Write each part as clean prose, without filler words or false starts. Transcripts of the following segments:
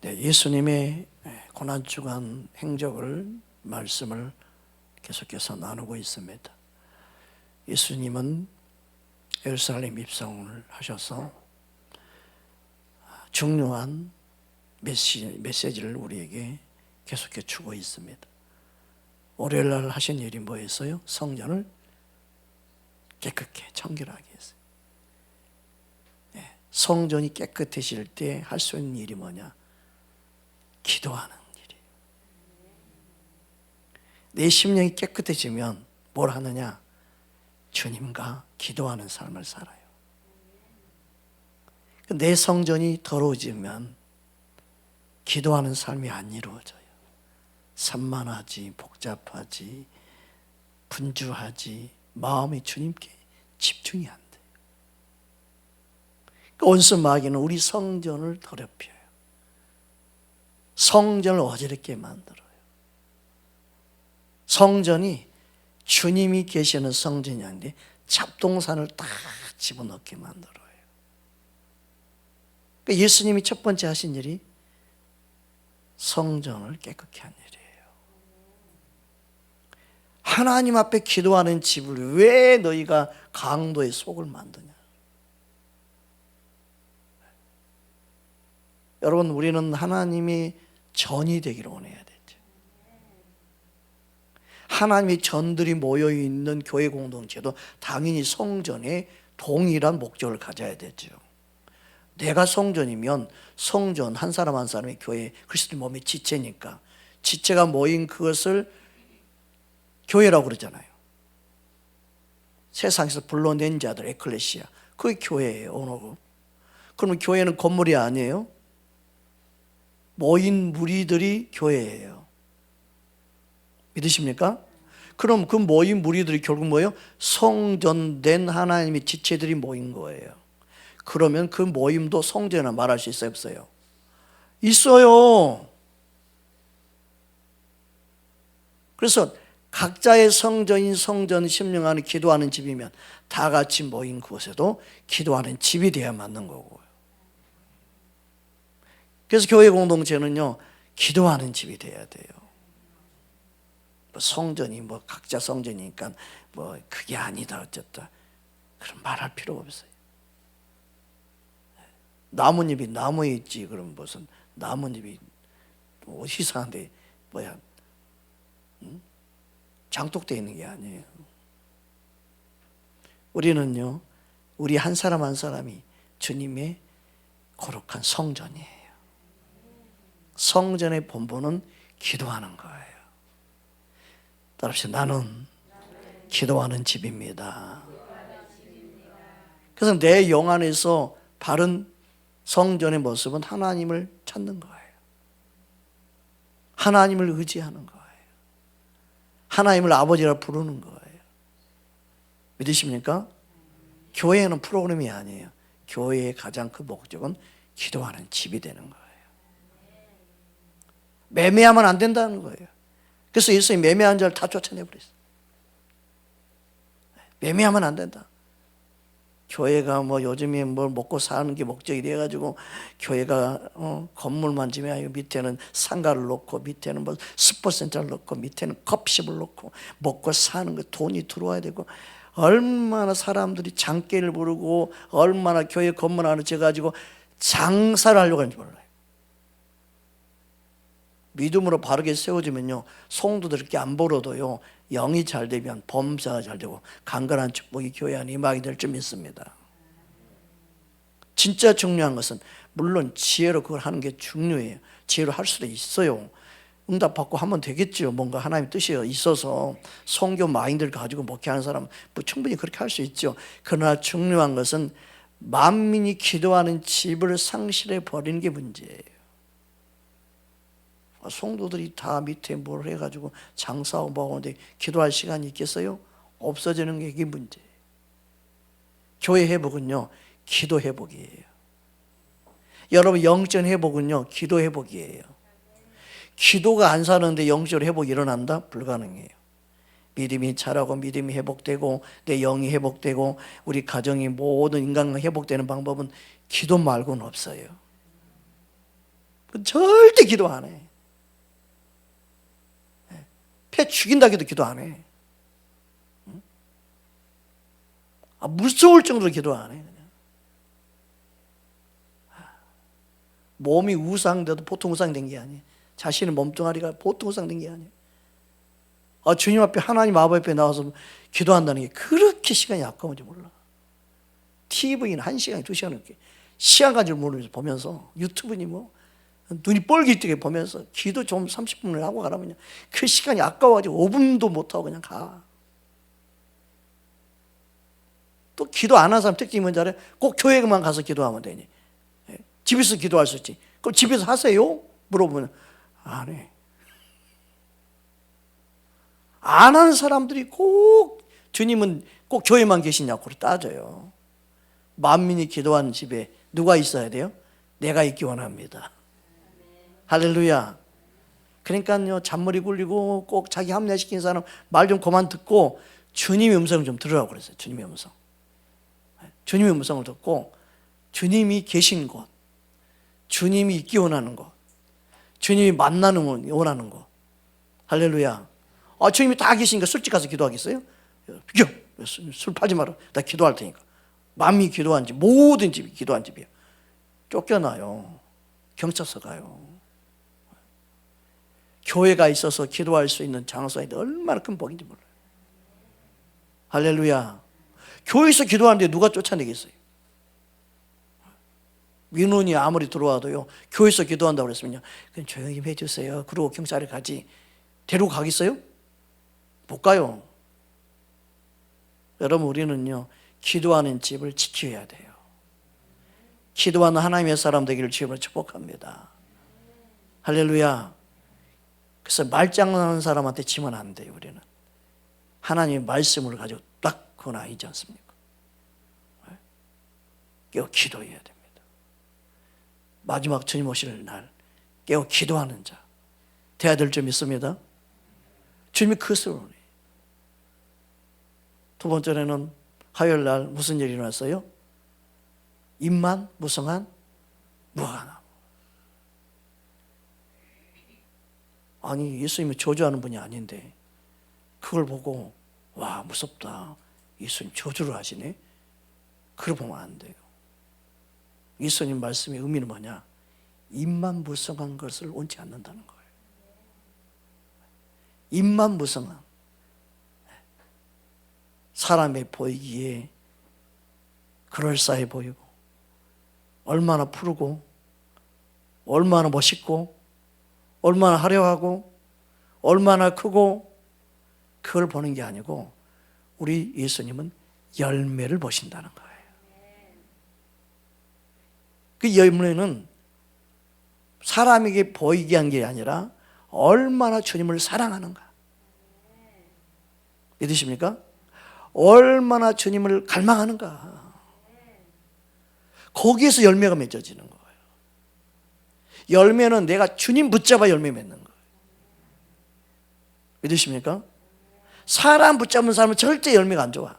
네, 예수님의 고난주간 행적을 말씀을 계속해서 나누고 있습니다. 예수님은 예루살렘 입성을 하셔서 중요한 메시지를 우리에게 계속해 주고 있습니다. 월요일 날 하신 일이 뭐였어요? 성전을 깨끗게 청결하게 했어요. 성전이 깨끗해질 때 할 수 있는 일이 뭐냐? 기도하는 일이에요. 내 심령이 깨끗해지면 뭘 하느냐? 주님과 기도하는 삶을 살아요. 내 성전이 더러워지면 기도하는 삶이 안 이루어져요. 산만하지, 복잡하지, 분주하지, 마음이 주님께 집중이 안 돼요. 온수 마귀는 우리 성전을 더럽혀요. 성전을 어지럽게 만들어요. 성전이 주님이 계시는 성전이 아닌데 잡동산을 다 집어넣게 만들어요. 그러니까 예수님이 첫 번째 하신 일이 성전을 깨끗게 한 일이에요. 하나님 앞에 기도하는 집을 왜 너희가 강도의 속을 만드냐? 여러분, 우리는 하나님이 전이 되기를 원해야 되죠. 하나님의 전들이 모여있는 교회 공동체도 당연히 성전에 동일한 목적을 가져야 되죠. 내가 성전이면 성전 한 사람 한 사람의 교회, 그리스도 몸의 지체니까 지체가 모인 그것을 교회라고 그러잖아요. 세상에서 불러낸 자들, 에클레시아, 그게 교회예요. 언어고. 그러면 교회는 건물이 아니에요. 모인 무리들이 교회예요. 믿으십니까? 그럼 그 모인 무리들이 결국 뭐예요? 성전된 하나님의 지체들이 모인 거예요. 그러면 그 모임도 성전이라 말할 수 있어요, 없어요? 있어요. 그래서 각자의 성전인 성전 심령 안에 기도하는 집이면 다 같이 모인 그곳에도 기도하는 집이 돼야 맞는 거고요. 그래서 교회 공동체는요, 기도하는 집이 돼야 돼요. 성전이 각자 성전이니까 그게 아니다 어쨌다, 그럼 말할 필요가 없어요. 나뭇잎이 나무에 있지 그럼 무슨 나뭇잎이 이상한데 장독되어 있는 게 아니에요. 우리는요, 우리 한 사람 한 사람이 주님의 거룩한 성전이에요. 성전의 본분은 기도하는 거예요. 따라합시다. 나는 기도하는 집입니다. 그래서 내 영 안에서 바른 성전의 모습은 하나님을 찾는 거예요. 하나님을 의지하는 거예요. 하나님을 아버지라 부르는 거예요. 믿으십니까? 교회는 프로그램이 아니에요. 교회의 가장 큰 목적은 기도하는 집이 되는 거예요. 매매하면 안 된다는 거예요. 그래서 예수님이 매매한 자를 다 쫓아내버렸어요. 매매하면 안 된다. 교회가 요즘에 뭘 먹고 사는 게 목적이 돼가지고 교회가 건물만 지면 밑에는 상가를 놓고 밑에는 스포센터를 놓고 밑에는 커피숍을 놓고 먹고 사는 거 돈이 들어와야 되고, 얼마나 사람들이 장깨를 부르고 얼마나 교회 건물 안에 져가지고 장사를 하려고 하는지 몰라요. 믿음으로 바르게 세워지면요, 성도들 이렇게 안 벌어도요, 영이 잘 되면 범사가 잘 되고 강건한 축복이 교회 안에 임하게 될 줄 믿습니다. 진짜 중요한 것은 물론 지혜로 그걸 하는 게 중요해요. 지혜로 할 수도 있어요. 응답받고 하면 되겠죠. 뭔가 하나님의 뜻이 있어서 성교 마인드를 가지고 목회하는 사람은 충분히 그렇게 할 수 있죠. 그러나 중요한 것은 만민이 기도하는 집을 상실해 버리는 게 문제예요. 성도들이 다 밑에 뭘 해가지고 장사하고 뭐 하는데 기도할 시간이 있겠어요? 없어지는 게 이게 문제예요. 교회 회복은요, 기도 회복이에요. 여러분, 영적 회복은요, 기도 회복이에요. 기도가 안 사는데 영적 회복이 일어난다? 불가능해요. 믿음이 자라고 믿음이 회복되고 내 영이 회복되고 우리 가정이 모든 인간과 회복되는 방법은 기도 말고는 없어요. 절대 기도 안 해. 폐 죽인다 해도 기도 안 해. 무서울 정도로 기도 안 해. 그냥. 몸이 우상돼도 보통 우상된 게 아니에요. 자신의 몸뚱아리가 보통 우상된 게 아니에요. 주님 앞에, 하나님 아버지 앞에 나와서 기도한다는 게 그렇게 시간이 아까운지 몰라. TV는 1시간, 2시간 이렇게 시간 가지고 모르면서 보면서, 유튜브니 뭐 눈이 뻘개뜨게 보면서 기도 좀 30분을 하고 가라면 그 시간이 아까워가지고 5분도 못하고 그냥 가. 또 기도 안 하는 사람 특징이 뭔지 알아요? 꼭 교회만 가서 기도하면 되니. 집에서 기도할 수 있지. 그럼 집에서 하세요? 물어보면 안 해. 안 하는 사람들이 꼭 주님은 꼭 교회만 계시냐고 따져요. 만민이 기도하는 집에 누가 있어야 돼요? 내가 있기 원합니다. 할렐루야. 그러니까요, 잔머리 굴리고 꼭 자기 합리화시킨 사람 말 좀 그만 듣고 주님의 음성을 좀 들으라고 그랬어요. 주님의 음성. 주님의 음성을 듣고 주님이 계신 곳, 주님이 있기 원하는 곳, 주님이 만나는 걸 원하는 곳. 할렐루야. 주님이 다 계시니까 술집 가서 기도하겠어요? 술 팔지 마라. 나 기도할 테니까. 마음이 기도한 집, 모든 집이 기도한 집이야. 쫓겨나요. 경찰서 가요. 교회가 있어서 기도할 수 있는 장소에 얼마나 큰 복인지 몰라요. 할렐루야. 교회에서 기도하는데 누가 쫓아내겠어요? 민원이 아무리 들어와도요, 교회에서 기도한다고 그랬으면요, 그냥 조용히 해주세요. 그러고 경찰에 가지. 데리고 가겠어요? 못 가요. 여러분, 우리는요, 기도하는 집을 지켜야 돼요. 기도하는 하나님의 사람 되기를 주님으로 축복합니다. 할렐루야. 그래서 말장난하는 사람한테 지면 안 돼요. 우리는 하나님의 말씀을 가지고 딱 그건 아니지 않습니까? 깨어 기도해야 됩니다. 마지막 주님 오실 날 깨어 기도하는 자 돼야 될 줄 믿습니다. 주님이 그것을 원해요. 두 번째는 화요일 날 무슨 일이 일어났어요? 입만 무성한 무화과나무. 아니, 예수님이 저주하는 분이 아닌데 그걸 보고 와, 무섭다. 예수님 저주를 하시네. 그걸 보면 안 돼요. 예수님 말씀의 의미는 뭐냐? 입만 무성한 것을 원치 않는다는 거예요. 입만 무성한, 사람에 보이기에 그럴싸해 보이고 얼마나 푸르고 얼마나 멋있고 얼마나 화려하고 얼마나 크고, 그걸 보는 게 아니고 우리 예수님은 열매를 보신다는 거예요. 그 열매는 사람에게 보이게 한 게 아니라 얼마나 주님을 사랑하는가. 믿으십니까? 얼마나 주님을 갈망하는가. 거기에서 열매가 맺어지는 거예요. 열매는 내가 주님 붙잡아 열매 맺는 거예요. 믿으십니까? 사람 붙잡는 사람은 절대 열매가 안 좋아.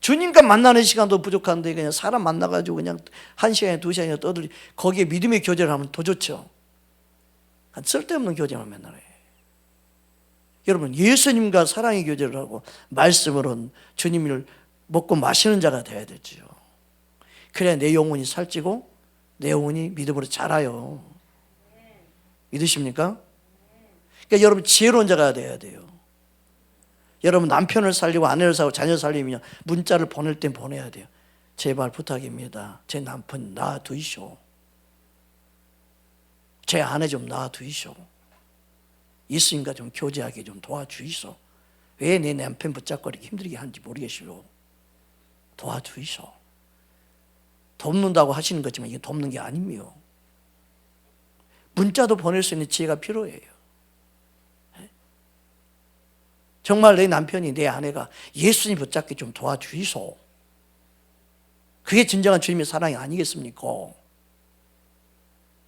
주님과 만나는 시간도 부족한데 그냥 사람 만나가지고 그냥 1시간에 2시간이나 떠들이, 거기에 믿음의 교제를 하면 더 좋죠. 쓸데없는 교제만 맨날 해. 여러분, 예수님과 사랑의 교제를 하고 말씀으로 주님을 먹고 마시는 자가 되어야 되죠. 그래야 내 영혼이 살찌고 내 영혼이 믿음으로 자라요. 믿으십니까? 그러니까 여러분, 지혜로운 자가 되어야 돼요. 여러분, 남편을 살리고 아내를 살리고 자녀를 살리면 문자를 보낼 땐 보내야 돼요. 제발 부탁입니다. 제 남편 놔두이쇼. 제 아내 좀 놔두이쇼. 예수님과 좀 교제하게 좀 도와주이소. 왜 내 남편 붙잡거리기 힘들게 하는지 모르겠시오. 도와주이소. 돕는다고 하시는 거지만 이게 돕는 게 아니며, 문자도 보낼 수 있는 지혜가 필요해요. 정말 내 남편이, 내 아내가 예수님 붙잡게 좀 도와주이소. 그게 진정한 주님의 사랑이 아니겠습니까?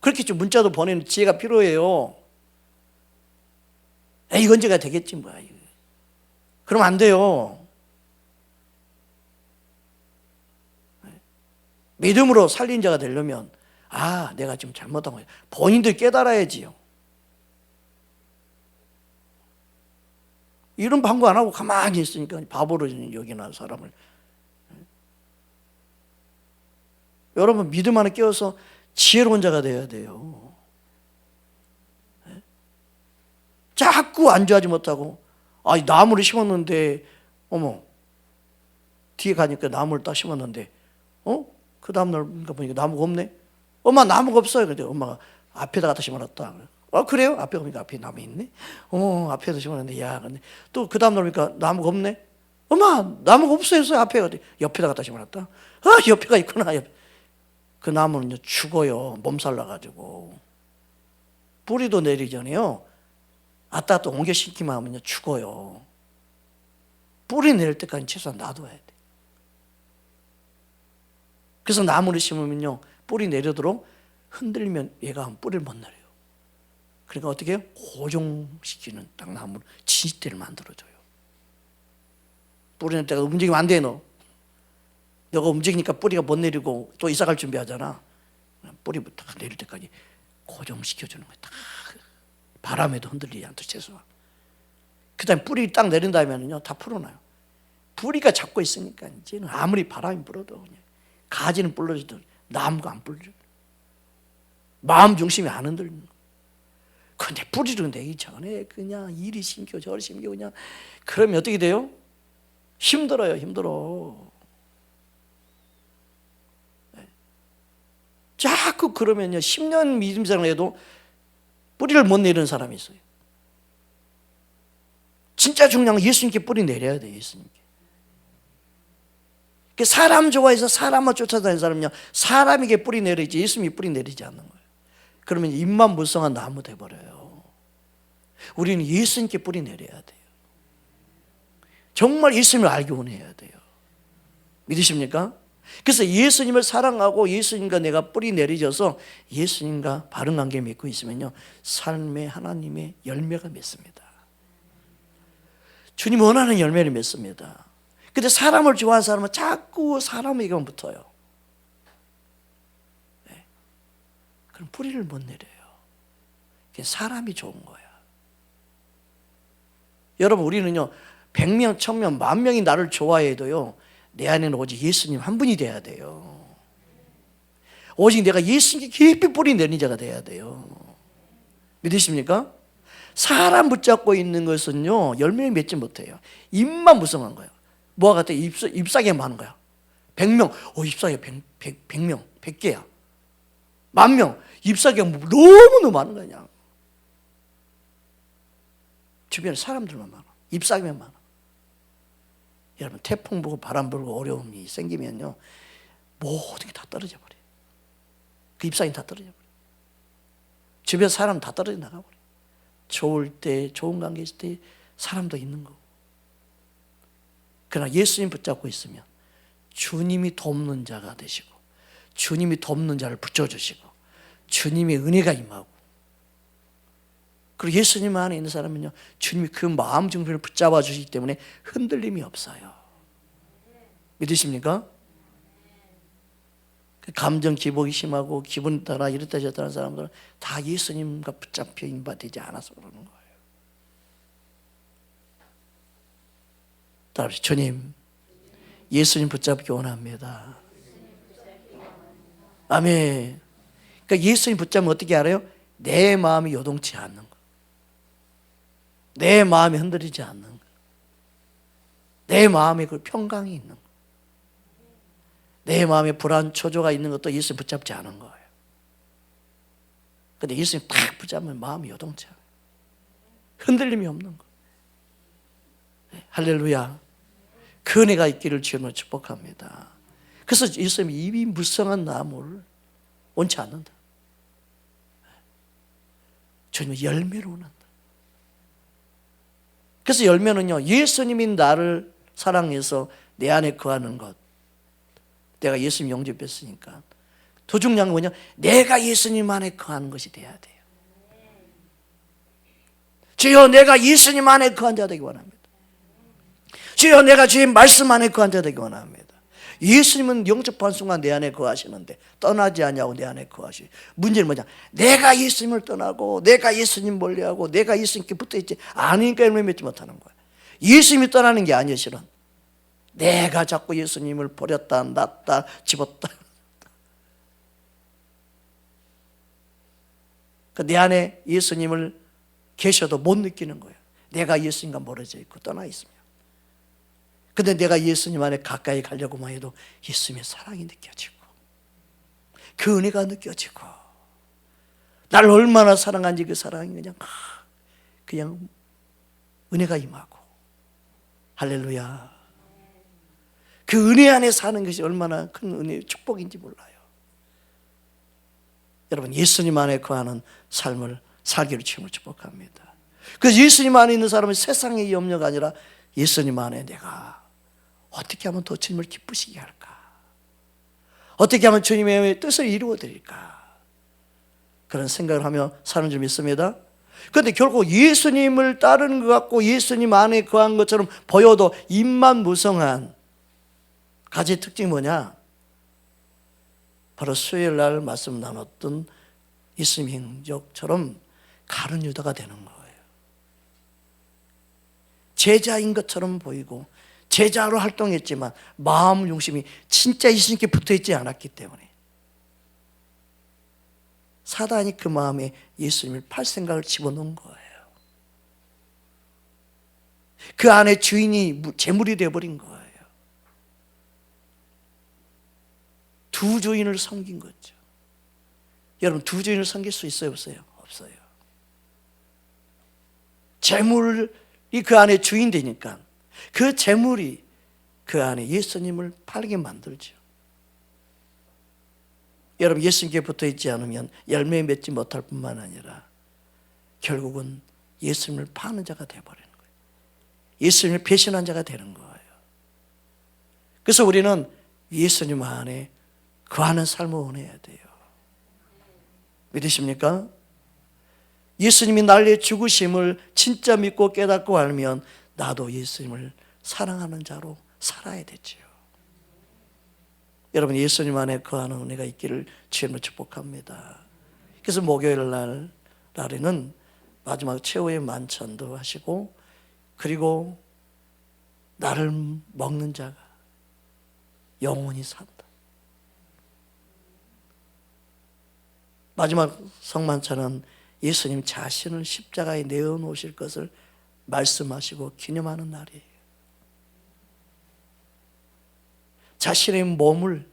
그렇게 좀 문자도 보내는 지혜가 필요해요. 에이, 언제가 되겠지 뭐야. 그러면 안 돼요. 믿음으로 살린 자가 되려면 아, 내가 지금 잘못한 거야. 본인들 깨달아야지요. 이런 방구 안 하고 가만히 있으니까 바보로 여기나 사람을. 여러분 믿음 안에 끼어서 지혜로운 자가 되어야 돼요. 자꾸 안주하지 못하고 나무를 심었는데 뒤에 가니까 나무를 딱 심었는데 그 다음날 보니까 나무가 없네. 엄마 나무가 없어요. 근데 엄마가 앞에다 갖다 심어놨다. 그래요? 앞에 보니까 앞에 나무 있네. 앞에다 심었는데 근데 또 그 다음날 보니까 나무가 없네. 엄마 나무가 없어요. 앞에 옆에다 갖다 심어놨다. 옆에가 있구나. 그 나무는요 죽어요. 몸살 나가지고 뿌리도 내리잖아요. 왔다 갔다 옮겨시키만 하면요 죽어요. 뿌리 내릴 때까지 최소한 놔둬야 돼. 그래서 나무를 심으면요 뿌리 내려도록 흔들면 얘가 뿌리를 못 내려요. 그러니까 어떻게 해요? 고정시키는 딱 나무를 지지대를 만들어줘요. 뿌리 낼 때가 움직이면 안 돼. 너가 움직이니까 뿌리가 못 내리고 또 이사 갈 준비하잖아. 뿌리부터 내릴 때까지 고정시켜주는 거야. 딱 바람에도 흔들리지 않도록 최소한. 그 다음에 뿌리 딱 내린 다음에는요 다 풀어놔요. 뿌리가 잡고 있으니까 이제는 아무리 바람이 불어도 그냥 가지는 불러줘도 나무가 안 불려. 마음 중심이 안 흔들리는 거. 근데 뿌리를 내기 전에 그냥 이리 심겨 저리 심겨 그냥 그러면 어떻게 돼요? 힘들어요. 힘들어. 자꾸 그러면요 10년 믿음 생활을 해도 뿌리를 못 내리는 사람이 있어요. 진짜 중요한 건 예수님께 뿌리 내려야 돼요. 예수님께. 사람 좋아해서 사람만 쫓아다니는 사람은요 사람에게 뿌리 내리지 예수님이 뿌리 내리지 않는 거예요. 그러면 입만 무성한 나무 돼버려요. 우리는 예수님께 뿌리 내려야 돼요. 정말 예수님을 알기 원해야 돼요. 믿으십니까? 그래서 예수님을 사랑하고 예수님과 내가 뿌리 내리져서 예수님과 바른 관계 맺고 있으면요 삶의 하나님의 열매가 맺습니다. 주님 원하는 열매를 맺습니다. 근데 사람을 좋아하는 사람은 자꾸 사람에게만 붙어요. 그럼 뿌리를 못 내려요. 사람이 좋은 거야. 여러분 우리는요 100명, 1000명, 10,000명이 나를 좋아해도요 내 안에는 오직 예수님 한 분이 돼야 돼요. 오직 내가 예수님께 깊이 뿌리 내리는 자가 돼야 돼요. 믿으십니까? 사람 붙잡고 있는 것은요 열매를 맺지 못해요. 입만 무성한 거예요. 뭐가 같아? 잎사귀가 많은 거야. 100명, 잎사귀가 100명, 100개야. 10,000명, 잎사귀가 너무너무 많은 거냐. 주변에 사람들만 많아. 잎사귀만 많아. 여러분 태풍 불고 바람 불고 어려움이 생기면요 모든 게 다 떨어져 버려요. 그 잎사귀는 다 떨어져 버려요. 주변 사람 다 떨어져 나가버려요. 좋을 때 좋은 관계 있을 때 사람도 있는 거고. 그러나 예수님 붙잡고 있으면 주님이 돕는 자가 되시고 주님이 돕는 자를 붙여주시고 주님의 은혜가 임하고 그리고 예수님 안에 있는 사람은요 주님이 그 마음 중심을 붙잡아 주시기 때문에 흔들림이 없어요. 믿으십니까? 감정 기복이 심하고 기분 따라 이랬다 저랬다 하는 사람들은 다 예수님과 붙잡혀 인바되지 않아서 그러는 거예요. 따라서 주님 예수님 붙잡기 원합니다. 아멘. 그러니까 예수님 붙잡으면 어떻게 알아요? 내 마음이 요동치 않는 거. 내 마음이 흔들리지 않는 거. 내 마음에 그 평강이 있는 거. 내 마음에 불안, 초조가 있는 것도 예수님 붙잡지 않은 거예요. 근데 예수님 딱 붙잡으면 마음이 요동치 않아요. 흔들림이 없는 거. 네, 할렐루야. 그 은혜가 있기를 주님으로 축복합니다. 그래서 예수님이 입이 무성한 나무를 원치 않는다. 주님은 열매를 원한다. 그래서 열매는요 예수님이 나를 사랑해서 내 안에 거하는 것. 내가 예수님 영접했으니까 더 중요한 건 뭐냐? 내가 예수님 안에 거하는 것이 돼야 돼요. 주여 내가 예수님 안에 거한 자 되기 원합니다. 주여 내가 주의 말씀 안에 거한 자 되기 원합니다. 예수님은 영접한 순간 내 안에 거하시는데 떠나지 않냐고 내 안에 거하시. 문제는 뭐냐? 내가 예수님을 떠나고 내가 예수님 멀리하고 내가 예수님께 붙어있지 않으니까 열매 맺지 못하는 거야. 예수님이 떠나는 게 아니에요. 실은 내가 자꾸 예수님을 버렸다 놨다 집었다. 내 안에 예수님을 계셔도 못 느끼는 거예요. 내가 예수님과 멀어져 있고 떠나 있으면. 근데 내가 예수님 안에 가까이 가려고만 해도 예수님의 사랑이 느껴지고 그 은혜가 느껴지고 나를 얼마나 사랑한지 그 사랑이 그냥 은혜가 임하고 할렐루야. 그 은혜 안에 사는 것이 얼마나 큰 은혜의 축복인지 몰라요. 여러분 예수님 안에 거하는 삶을 살기를 주님을 축복합니다. 그래서 예수님 안에 있는 사람은 세상의 염려가 아니라 예수님 안에 내가 어떻게 하면 더 주님을 기쁘시게 할까? 어떻게 하면 주님의 뜻을 이루어 드릴까? 그런 생각을 하며 사는 줄 믿습니다. 그런데 결국 예수님을 따르는 것 같고 예수님 안에 거한 것처럼 보여도 입만 무성한 가지 특징이 뭐냐? 바로 수요일 날 말씀 나눴던 예수님 행적처럼 가룟 유다가 되는 거예요. 제자인 것처럼 보이고 제자로 활동했지만 마음 중심이 진짜 예수님께 붙어있지 않았기 때문에 사단이 그 마음에 예수님을 팔 생각을 집어넣은 거예요. 그 안에 주인이 재물이 되어버린 거예요. 두 주인을 섬긴 거죠. 여러분 두 주인을 섬길 수 있어요 없어요? 없어요. 재물이 그 안에 주인 되니까 그 재물이 그 안에 예수님을 팔게 만들죠. 여러분 예수님께 붙어있지 않으면 열매 맺지 못할 뿐만 아니라 결국은 예수님을 파는 자가 되어버리는 거예요. 예수님을 배신한 자가 되는 거예요. 그래서 우리는 예수님 안에 거하는 삶을 원해야 돼요. 믿으십니까? 예수님이 나의 죽으심을 진짜 믿고 깨닫고 알면 나도 예수님을 사랑하는 자로 살아야 되죠. 여러분 예수님 안에 거하는 은혜가 있기를 주님으로 축복합니다. 그래서 목요일 날에는 마지막 최후의 만찬도 하시고 그리고 나를 먹는 자가 영원히 산다. 마지막 성만찬은 예수님 자신을 십자가에 내어놓으실 것을 말씀하시고 기념하는 날이에요. 자신의 몸을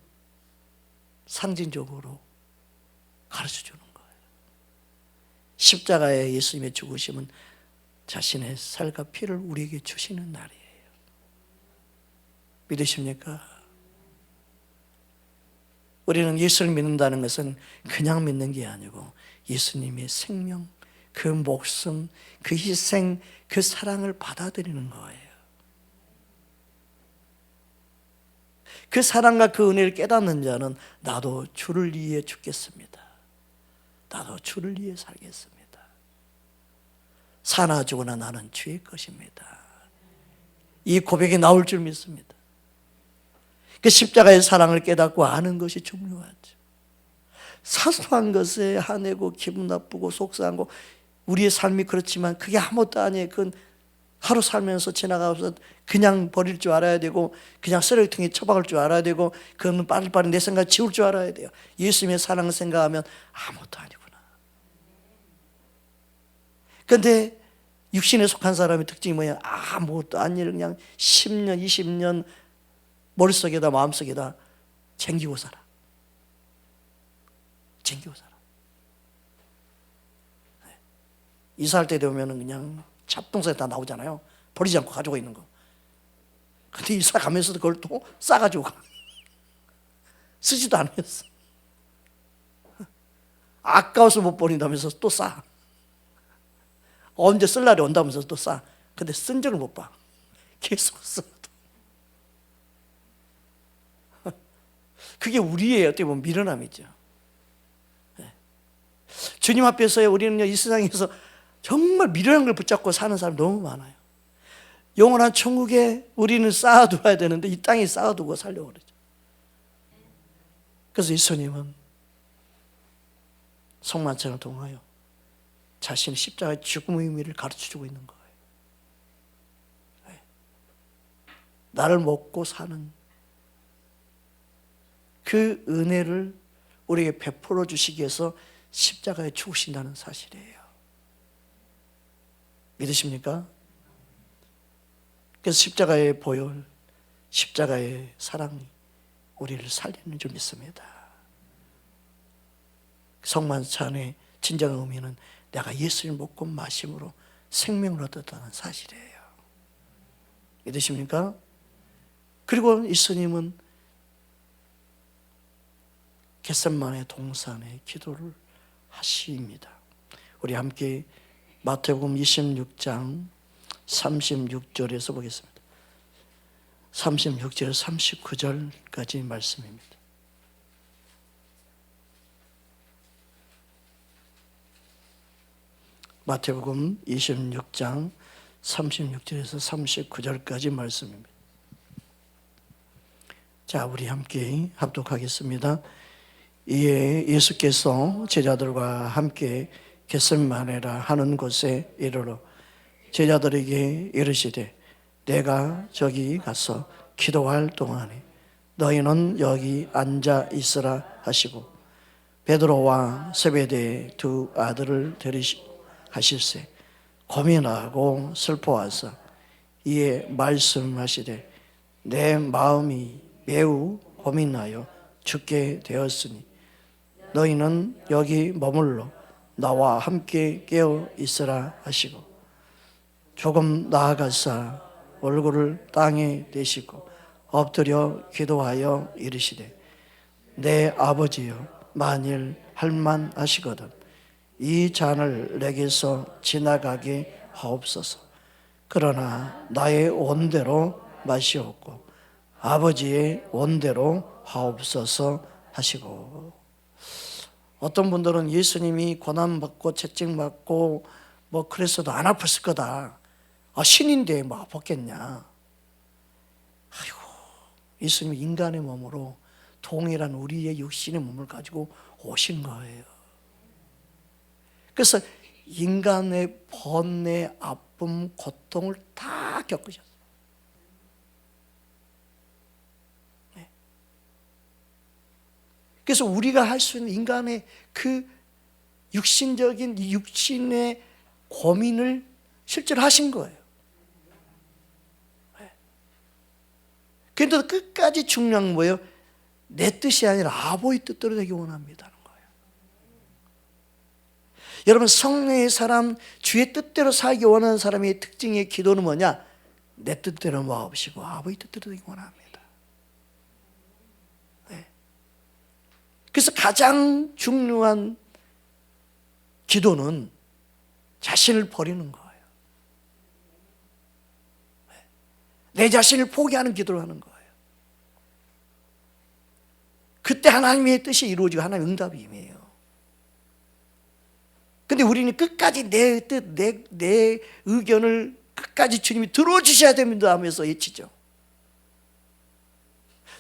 상징적으로 가르쳐주는 거예요. 십자가의 예수님의 죽으심은 자신의 살과 피를 우리에게 주시는 날이에요. 믿으십니까? 우리는 예수를 믿는다는 것은 그냥 믿는 게 아니고 예수님의 생명, 그 목숨, 그 희생, 그 사랑을 받아들이는 거예요. 그 사랑과 그 은혜를 깨닫는 자는 나도 주를 위해 죽겠습니다. 나도 주를 위해 살겠습니다. 사나 죽으나 나는 주의 것입니다. 이 고백이 나올 줄 믿습니다. 그 십자가의 사랑을 깨닫고 아는 것이 중요하죠. 사소한 것에 화내고 기분 나쁘고 속상하고 우리의 삶이 그렇지만 그게 아무것도 아니에요. 그건 하루 살면서 지나가서 그냥 버릴 줄 알아야 되고 그냥 쓰레기통에 처박을 줄 알아야 되고 그거는 빨리빨리 내 생각 지울 줄 알아야 돼요. 예수님의 사랑을 생각하면 아무것도 아니구나. 그런데 육신에 속한 사람의 특징이 뭐냐? 아무것도 아니를 그냥 10년, 20년 머릿속에다 마음속에다 챙기고 살아. 챙기고 살아. 네. 이사할 때 되면 그냥 잡동사에 다 나오잖아요. 버리지 않고 가지고 있는 거. 근데 이사 가면서도 그걸 또 싸가지고 가. 쓰지도 않았어. 아까워서 못 버린다면서 또 싸. 언제 쓸 날이 온다면서 또 싸. 근데 쓴 적을 못 봐. 계속 써. 그게 우리의 어떻게 보면 미련함이죠. 네. 주님 앞에서 우리는 이 세상에서 정말 미련한 걸 붙잡고 사는 사람 너무 많아요. 영원한 천국에 우리는 쌓아두어야 되는데 이 땅에 쌓아두고 살려고 그러죠. 그래서 예수님은 성만찬을 통하여 자신의 십자가의 죽음의 의미를 가르쳐주고 있는 거예요. 나를 먹고 사는 그 은혜를 우리에게 베풀어 주시기 위해서 십자가에 죽으신다는 사실이에요. 믿으십니까? 그래서 십자가의 보혈, 십자가의 사랑이 우리를 살리는 줄 믿습니다. 성만찬의 진정한 의미는 내가 예수를 먹고 마심으로 생명을 얻었다는 사실이에요. 믿으십니까? 그리고 예수님은 겟세마네 동산에 기도를 하십니다. 우리 함께 마태복음 26장 36절에서 보겠습니다. 36절에서 39절까지 말씀입니다. 마태복음 26장 36절에서 39절까지 말씀입니다. 자, 우리 함께 합독하겠습니다. 이에 예수께서 제자들과 함께 겟세마네라 하는 곳에 이르러 제자들에게 이르시되 내가 저기 가서 기도할 동안에 너희는 여기 앉아 있으라 하시고 베드로와 세베대의 두 아들을 데리시고 하실세 고민하고 슬퍼하사 이에 말씀하시되 내 마음이 매우 고민하여 죽게 되었으니 너희는 여기 머물러 나와 함께 깨어 있으라 하시고 조금 나아가사 얼굴을 땅에 대시고 엎드려 기도하여 이르시되 내 아버지여 만일 할만하시거든 이 잔을 내게서 지나가게 하옵소서. 그러나 나의 원대로 마시옵고 아버지의 원대로 하옵소서 하시고. 어떤 분들은 예수님이 고난받고 채찍받고 뭐 그랬어도 안 아팠을 거다. 신인데 뭐 아팠겠냐. 아이고, 예수님이 인간의 몸으로 동일한 우리의 육신의 몸을 가지고 오신 거예요. 그래서 인간의 번뇌, 아픔, 고통을 다 겪으셨어요. 네. 그래서 우리가 할 수 있는 인간의 그 육신적인 육신의 고민을 실제로 하신 거예요. 네. 그런데 끝까지 중요한 건 뭐예요? 내 뜻이 아니라 아버지 뜻대로 되기 원합니다. 여러분, 성령의 사람, 주의 뜻대로 살기 원하는 사람의 특징의 기도는 뭐냐? 내 뜻대로 마옵시고 아버지 뜻대로 되기 원합니다. 네. 그래서 가장 중요한 기도는 자신을 버리는 거예요. 네. 내 자신을 포기하는 기도를 하는 거예요. 그때 하나님의 뜻이 이루어지고 하나님의 응답이 임해요. 근데 우리는 끝까지 내 뜻, 내 의견을 끝까지 주님이 들어주셔야 됩니다 하면서 외치죠.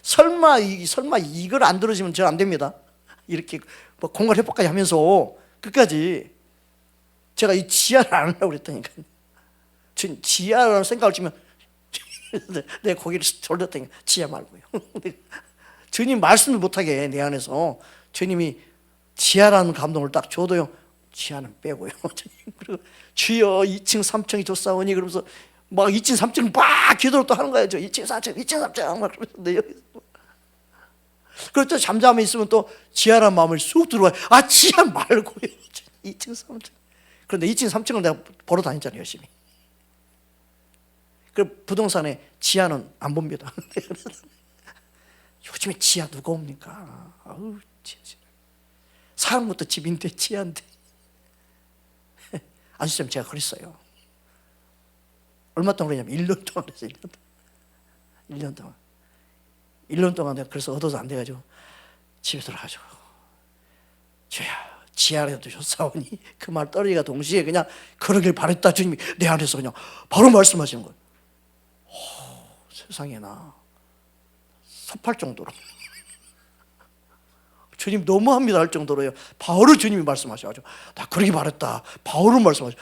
설마 이걸 안 들어주면 저 안 됩니다. 이렇게 뭐 공갈 회복까지 하면서 끝까지 제가 이 지하를 안 하려고 그랬다니까요. 주님, 지하라는 생각을 주면 내 고개를 돌렸다니까. 지하 말고요. 주님 말씀을 못하게 내 안에서 주님이 지하라는 감동을 딱 줘도요. 지하는 빼고요. 그리고 주여 2층 3층이 좋사오니 그러면서 막 2층 3층 막 기도를 또 하는 거예요. 2층 4층 2층 3층 막 그러면서 그리고 또 잠잠히 있으면 또 지하란 마음을 쑥 들어와요. 지하 말고요. 2층 3층. 그런데 2층 3층을 내가 보러 다녔잖아요. 열심히. 그 부동산에 지하는 안 봅니다. 요즘에 지하 누가 옵니까? 아우, 사람부터 집인데 지하인데. 아시죠? 제가 그랬어요. 얼마 동안 그랬냐면 1년 동안 했어요. 1년 동안. 1년 동안 내가 그래서 얻어서 안 돼가지고 집에 들어가지고 주야 지하라도 좋사오니 그 말 떨어지가 동시에 그냥 그러길 바랬다 주님이 내 안에서 그냥 바로 말씀하시는 거예요. 세상에나 섭할 정도로 주님 너무합니다 할 정도로요. 바울을 주님이 말씀하셔가지고 나 그러기 바랬다. 바울은 말씀하셔.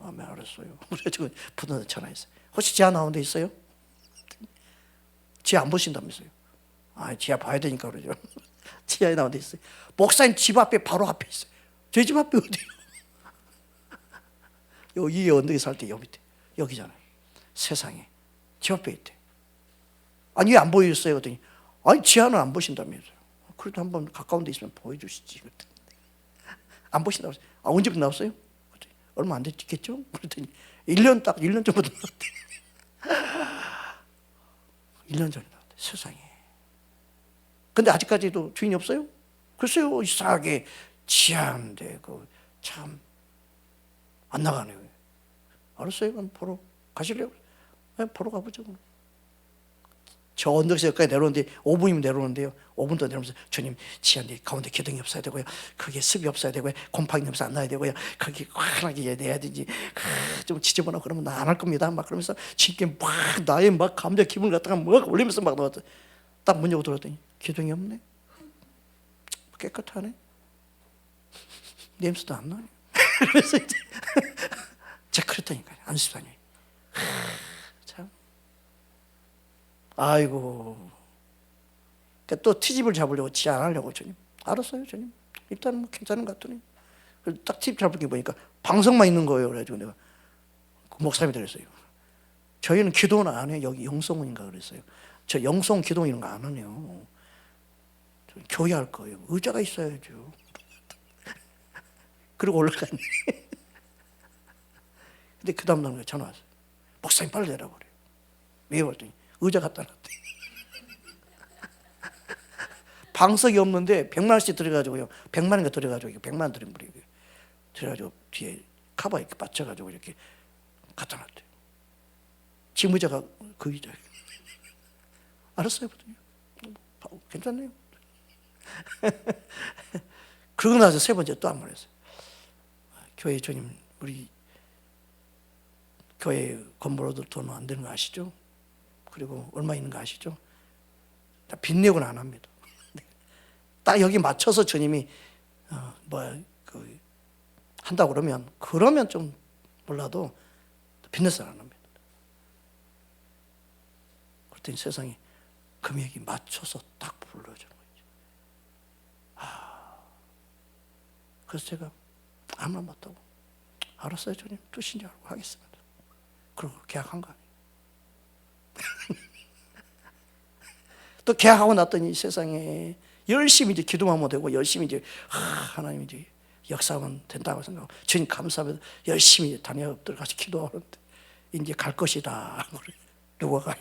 아멘 알았어요. 그래가지고 부산에 전화했어요. 혹시 지하 나온 데 있어요? 지하 안 보신다면서요? 지하 봐야 되니까 그러죠. 지하에 나온 데 있어요. 목사님 집 앞에 바로 앞에 있어요. 저희 집 앞에 어디요? 여기 언덕에 살 때 여기 밑에 여기잖아요. 세상에 집 앞에 있대. 아니 왜 안 보였어요? 그랬더니 아니 지하는 안 보신다면서요. 그래도 한번 가까운 데 있으면 보여주시지. 그랬더니 안 보신다고 했어요. 언제부터 나왔어요? 그랬더니 얼마 안 됐겠죠? 그랬더니 1년 전부터 나왔대. 1년 전에 나왔대. 세상에. 근데 아직까지도 주인이 없어요? 글쎄요 이상하게 지하인데 참 안 나가네요. 알았어요. 그럼 보러 가실래요? 보러 가보죠. 저 언덕에서까지 내려오는데 5분이면 내려오는데요. 5분 더 내려오면서 주님 지하인데 가운데 기둥이 없어야 되고요. 그게 습이 없어야 되고요. 곰팡이 냄새 안 나야 되고요. 그게 환하게 내야 되지. 좀 지저분하고 그러면 나 안 할 겁니다. 막 그러면서 진짜 막 나의 막 감정 기분 갖다가 막 올리면서 막 나왔더니 딱 문 열고 들어왔더니 기둥이 없네. 깨끗하네. 냄새도 안 나네. 그래서 이제 제가 그랬다니까요. 안수사님. 참. 아이고. 그러니까 또 트집을 잡으려고 지안 하려고 주님. 알았어요, 주님. 일단은 뭐 괜찮은 것 같더니. 딱 트집 잡을 게 보니까 방석만 있는 거예요. 그래가지고 내가 그 목사님이 그랬어요. 저희는 기도는 안 해요. 여기 영성원인가 그랬어요. 저 영성 기도 이런 거 안 하네요. 교회 할 거예요. 의자가 있어야죠. 그리고 올라갔네. 근데 그 다음날 전화 왔어요. 목사님 빨리 내라 그래요. 왜 왔더니 의자 갖다 놨대. 방석이 없는데 100만 원씩 들어가지고요. 100만 원인가 들어가지고 100만 원 들인 분이에요. 들어가지고 뒤에 카바 이렇게 받쳐가지고 이렇게 갖다 놨대요. 지금 의자가 그 의자예요. 알았어요. 괜찮네요. 그러고 나서 세 번째 또 한 번 했어요. 교회 주님 우리 교회 건물로도 돈 안 되는 거 아시죠? 그리고 얼마 있는 거 아시죠? 빚 내고는 안 합니다. 딱 여기 맞춰서 주님이 한다고 그러면 좀 몰라도 빚내서는 안 합니다. 그랬더니 세상에 금액이 맞춰서 딱 불러주는 거죠. 그래서 제가 아무 말 못하고 알았어요 주님 뜻인지 알고 하겠습니다. 그리고 계약한 거 아니에요. 또 계약하고 났더니 세상에 열심히 이제 기도만 하면 되고 열심히 이제 하나님 이제 역사하면 된다고 생각하고 주님 감사하면서 열심히 다녀 엎드려 같이 기도하는데 이제 갈 것이다. 누가 가요?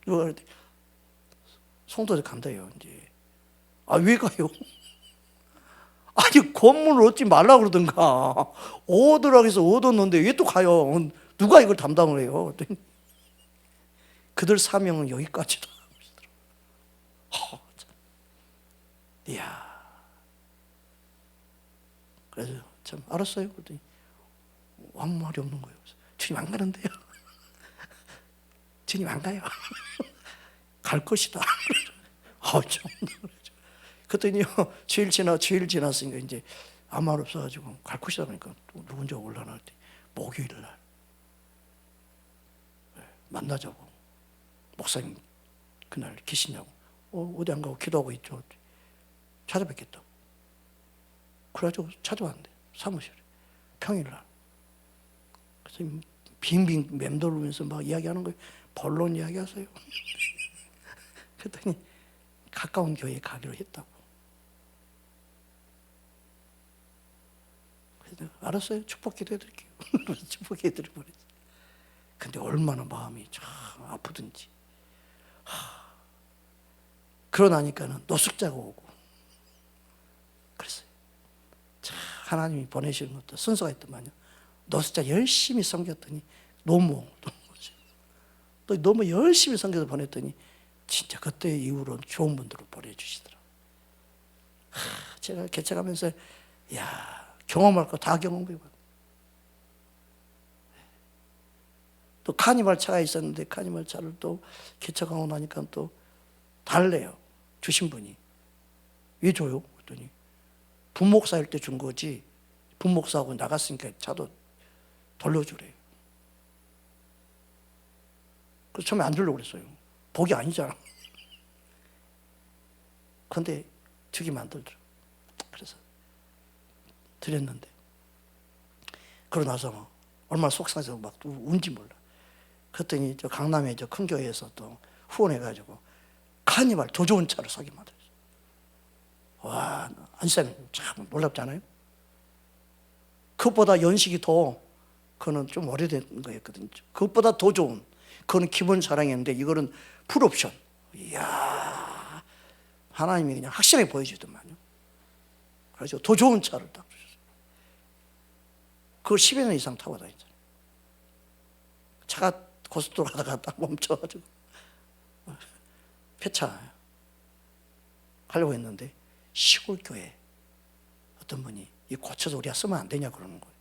누가 그래? 송도에 간대요. 이제 왜 가요? 아니 건물을 얻지 말라 그러던가 얻으라고 해서 얻었는데 왜 또 가요? 누가 이걸 담당을 해요? 그들 사명은 여기까지다. 이야. 그래서 참 알았어요. 그랬더니 아무 말이 없는 거예요. 주님 안 가는데요. 주님 안 가요. 갈 것이다. 참. 그랬더니요 주일 지났으니까 이제 아무 말 없어가지고 갈 것이다 그러니까 또 누군지 올라나 했더니 목요일 날 만나자고. 목사님 그날 계시냐고. 어디 안 가고 기도하고 있죠. 찾아뵙겠다고. 그래가지고 찾아왔는데 사무실에 평일날. 그래서 빙빙 맴돌면서 막 이야기하는 거예요. 본론 이야기하세요. 그랬더니 가까운 교회에 가기로 했다고. 그래서 알았어요. 축복 기도해드릴게요. 축복 기도해드리고 그랬지. 근데 얼마나 마음이 참 아프든지. 그러나니까는 노숙자가 오고 그랬어요. 참 하나님이 보내시는 것도 순서가 있더만요. 노숙자 열심히 섬겼더니 너무 또 너무 열심히 섬겨서 보냈더니 진짜 그때 이후로 좋은 분들을 보내주시더라고요. 제가 개척하면서 경험할 거 다 경험해봤어요. 또 카니발 차가 있었는데 카니발 차를 또 개척하고 나니까 또 달래요. 주신 분이. 왜 줘요? 그랬더니 분목사일 때 준 거지, 분목사하고 나갔으니까 차도 돌려주래요. 그래서 처음에 안 주려고 그랬어요. 복이 아니잖아. 그런데 주기만 들더라고요. 그래서 드렸는데, 그러고 나서 얼마나 속상해서 막 운지 몰라. 그랬더니 저 강남에 저 큰 교회에서 또 후원해가지고 카니발 더 좋은 차를 사게 만들었어요. 와, 안쌤 참 놀랍잖아요. 그것보다 연식이 더, 그거는 좀 오래된 거였거든요. 그것보다 더 좋은, 그거는 기본 사랑이었는데 이거는 풀옵션. 이야, 하나님이 그냥 확실하게 보여주더만요. 그래서 더 좋은 차를 딱 주셨어요. 그걸 10여 년 이상 타고 다녔잖아요. 차가 고속도로 가다가 딱 멈춰가지고 폐차 하려고 했는데, 시골 교회 어떤 분이 이 고쳐서 우리가 쓰면 안 되냐 그러는 거예요.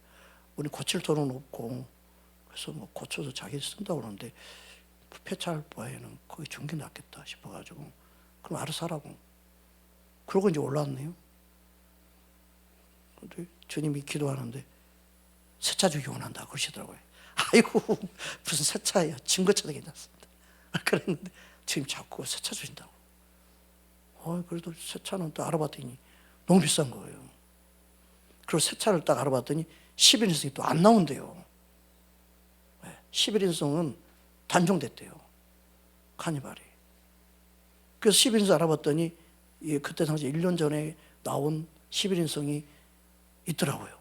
우리 고칠 돈은 없고, 그래서 뭐 고쳐서 자기 쓴다고 그러는데 폐차할 바에는 거기 준 게 낫겠다 싶어가지고, 그럼 알아서 하라고. 그러고 이제 올라왔네요. 근데 주님이 기도하는데 새 차 주기 원한다 그러시더라고요. 아이고, 무슨 새 차예요. 증거차도 괜찮습니다. 그랬는데 지금 자꾸 새 차 주신다고. 그래도 새 차는 또 알아봤더니 너무 비싼 거예요. 그리고 새 차를 딱 알아봤더니 11인승이 또 안 나온대요. 11인승은 단종됐대요, 카니발이. 그래서 11인승 알아봤더니 그때 당시 1년 전에 나온 11인승이 있더라고요.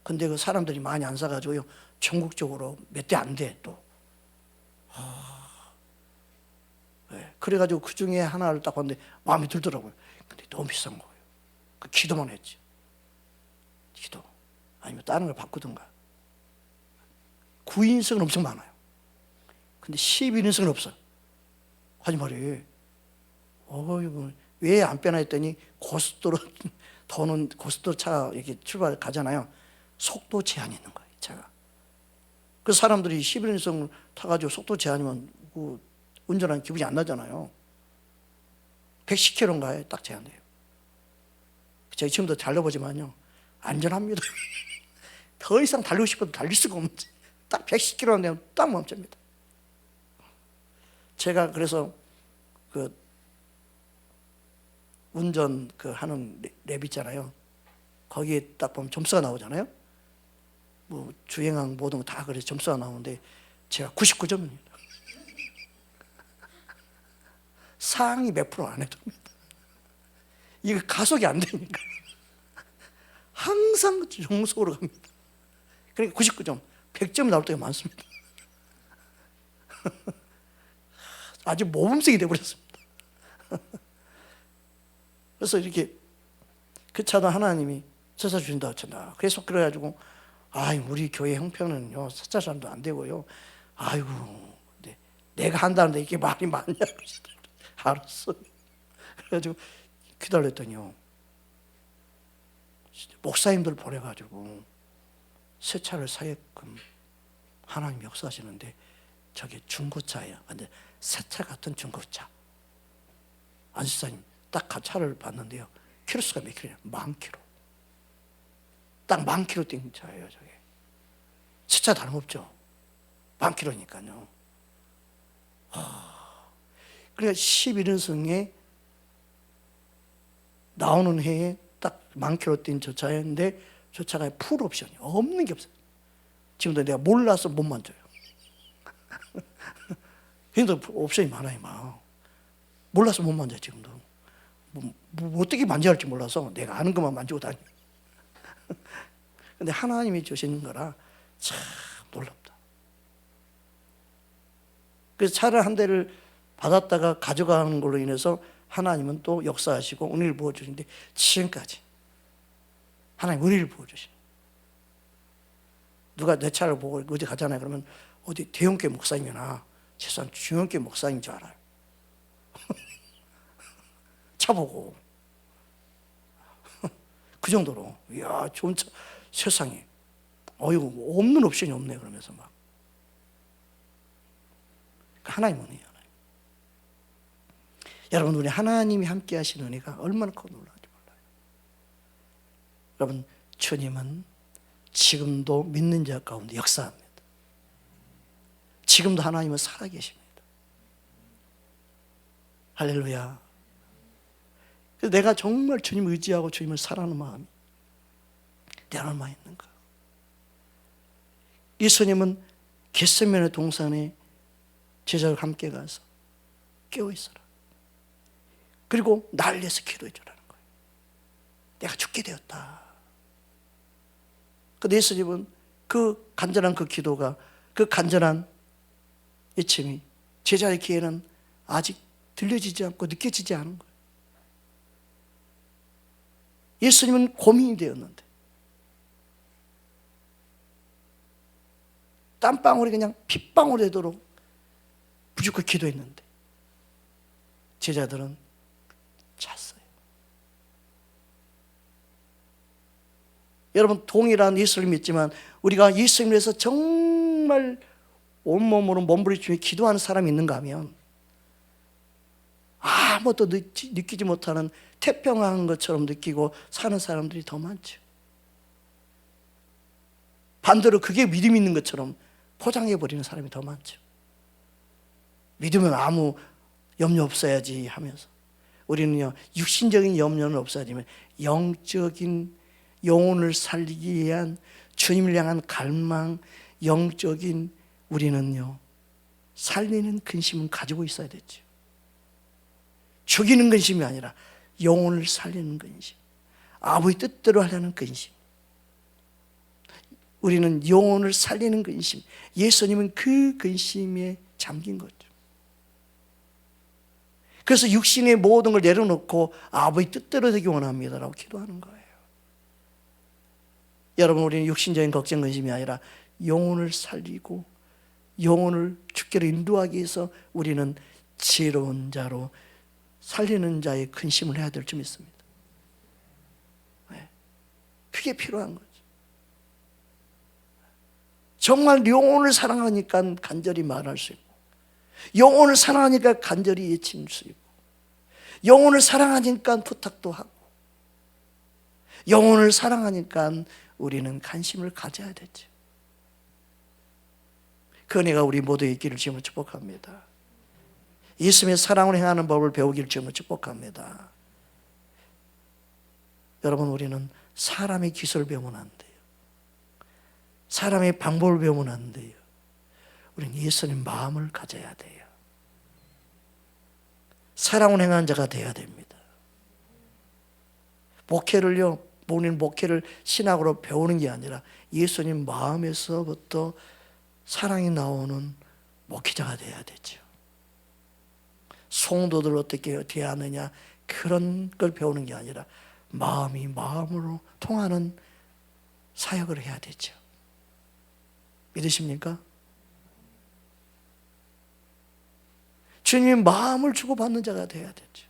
근데 그 사람들이 많이 안 사가지고요, 전국적으로 몇 대 안 돼 또. 그래가지고 그 중에 하나를 딱 봤는데 마음에 들더라고요. 근데 너무 비싼 거예요. 그 기도만 했지. 기도. 아니면 다른 걸 바꾸든가. 9인승은 엄청 많아요. 근데 11인승은 없어요. 하지말이. 왜 안 빼나 했더니 고속도로 더는 고속도로 차 이렇게 출발 가잖아요. 속도 제한이 있는 거예요, 이 차가. 그 사람들이 11인승 타가지고 속도 제한이면 운전하는 기분이 안 나잖아요. 110km인가에 딱 제한돼요. 제가 지금도 달려보지만요, 안전합니다. 더 이상 달리고 싶어도 달릴 수가 없는지, 딱 110km 되면 딱 멈춥니다. 제가 그래서 그 운전 하는 랩 있잖아요. 거기에 딱 보면 점수가 나오잖아요. 뭐 주행한 모든 거 다 그래서 점수가 나오는데 제가 99점입니다. 상위 몇 프로 안 해도 이게 가속이 안 되니까 항상 정속으로 갑니다. 그러니까 99점, 100점 나올 때가 많습니다. 아주 모범생이 되어버렸습니다. 그래서 이렇게 그 차도 하나님이 세차 주신다 하잖아. 그래서 그래가지고 우리 교회 형편은요 세차 사람도 안 되고요. 아이고, 내가 한다는데 이게 말이 많냐 그러시더라고요. 알았어. 그래가지고 기다렸더니요, 목사님들 보내가지고 새 차를 사게끔 하나님 역사하시는데, 저게 중고차예요. 근데 새 차 같은 중고차. 안수사님 딱 차를 봤는데요, 키로수가 몇 킬로냐? 10,000km. 딱 10,000km 뛴 차예요, 저게. 새 차 다름없죠. 10,000km니까요. 그러니까 11인승에 나오는 해에 딱 10,000km 뛴 저 차였는데, 저 차가 풀 옵션이 없는 게 없어요. 지금도 내가 몰라서 못 만져요. 근데 옵션이 많아요, 막. 몰라서 못 만져요, 지금도. 어떻게 만져야 할지 몰라서 내가 아는 것만 만지고 다녀요. 근데 하나님이 주시는 거라 참 놀랍다. 그래서 차를 한 대를 받았다가 가져가는 걸로 인해서 하나님은 또 역사하시고 은혜를 부어주시는데, 지금까지 하나님 은혜를 부어주시는. 누가 내 차를 보고 어디 가잖아요. 그러면 어디 대형교회 목사님이나 최소한 중형교회 목사님인 줄 알아요. 차 보고. 그 정도로, 이야, 좋은 차, 세상에. 이거 없는 옵션이 없네. 그러면서 막. 하나님 은혜예요. 여러분, 우리 하나님이 함께 하시는 은혜가 얼마나 큰 놀라운지 몰라요. 여러분, 주님은 지금도 믿는 자 가운데 역사합니다. 지금도 하나님은 살아계십니다. 할렐루야. 그래서 내가 정말 주님을 의지하고 주님을 사랑하는 마음이 내 안에 얼마나 있는가. 예수님은 겟세마네 동산에 제자들과 함께 가서 깨어있어라. 그리고 나를 위해서 기도해 주라는 거예요. 내가 죽게 되었다. 근데 예수님은 그 간절한 그 기도가, 그 간절한 애침이 제자의 귀에는 아직 들려지지 않고 느껴지지 않은 거예요. 예수님은 고민이 되었는데, 땀방울이 그냥 핏방울이 되도록 부족하게 기도했는데 제자들은 잤어요. 여러분, 동일한 예수를 믿지만 우리가 예수님을 위해서 정말 온몸으로 몸부림치며 기도하는 사람이 있는가 하면 아무것도 느끼지 못하는 태평한 것처럼 느끼고 사는 사람들이 더 많죠. 반대로 그게 믿음 있는 것처럼 포장해버리는 사람이 더 많죠. 믿으면 아무 염려 없어야지 하면서, 우리는요, 육신적인 염려는 없어야 되면 영적인 영혼을 살리기 위한 주님을 향한 갈망, 영적인 우리는요, 살리는 근심은 가지고 있어야 되죠. 죽이는 근심이 아니라 영혼을 살리는 근심, 아버지 뜻대로 하려는 근심. 우리는 영혼을 살리는 근심, 예수님은 그 근심에 잠긴 거죠. 그래서 육신의 모든 걸 내려놓고 아버지 뜻대로 되기 원합니다라고 기도하는 거예요. 여러분, 우리는 육신적인 걱정 근심이 아니라 영혼을 살리고 영혼을 주께로 인도하기 위해서 우리는 지혜로운 자로 살리는 자의 근심을 해야 될 줄 믿습니다. 그게 필요한 거죠. 정말 영혼을 사랑하니까 간절히 말할 수 있고, 영혼을 사랑하니까 간절히 외칠 수 있고, 영혼을 사랑하니까 부탁도 하고, 영혼을 사랑하니까 우리는 관심을 가져야 되죠. 그 은혜가 우리 모두에 있기를 주님으로 축복합니다. 예수님의 사랑을 행하는 법을 배우기를 주님으로 축복합니다. 여러분, 우리는 사람의 기술을 배우면 안 돼요. 사람의 방법을 배우면 안 돼요. 우리는 예수님 마음을 가져야 돼요. 사랑을 행하는 자가 되어야 됩니다. 목회를요, 우리는 목회를 신학으로 배우는 게 아니라 예수님 마음에서부터 사랑이 나오는 목회자가 되어야 되죠. 성도들 어떻게 대하느냐, 그런 걸 배우는 게 아니라 마음이 마음으로 통하는 사역을 해야 되죠. 믿으십니까? 주님의 마음을 주고받는 자가 되어야 되죠.